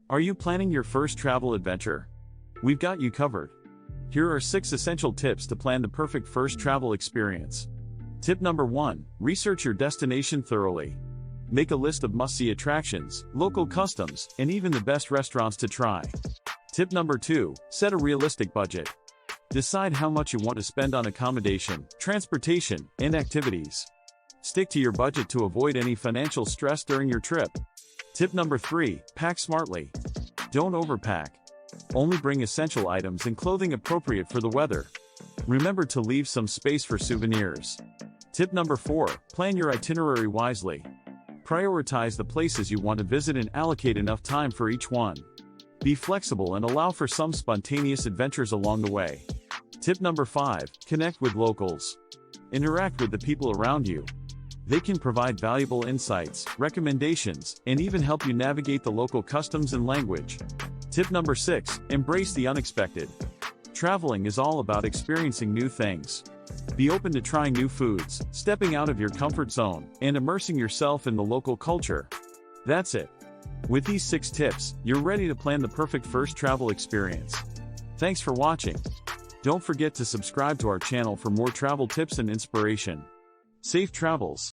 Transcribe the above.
Are you planning your first travel adventure? We've got you covered. Here are 6 essential tips to plan the perfect first travel experience. Tip number 1, research your destination thoroughly. Make a list of must-see attractions, local customs, and even the best restaurants to try. Tip number 2, set a realistic budget. Decide how much you want to spend on accommodation, transportation, and activities. Stick to your budget to avoid any financial stress during your trip. Tip number 3, pack smartly. Don't overpack. Only bring essential items and clothing appropriate for the weather. Remember to leave some space for souvenirs. Tip number 4, plan your itinerary wisely. Prioritize the places you want to visit and allocate enough time for each one. Be flexible and allow for some spontaneous adventures along the way. Tip number 5, connect with locals. Interact with the people around you. They can provide valuable insights, recommendations, and even help you navigate the local customs and language. Tip number 6, embrace the unexpected. Traveling is all about experiencing new things. Be open to trying new foods, stepping out of your comfort zone, and immersing yourself in the local culture. That's it. With these 6 tips, you're ready to plan the perfect first travel experience. Thanks for watching. Don't forget to subscribe to our channel for more travel tips and inspiration. Safe travels!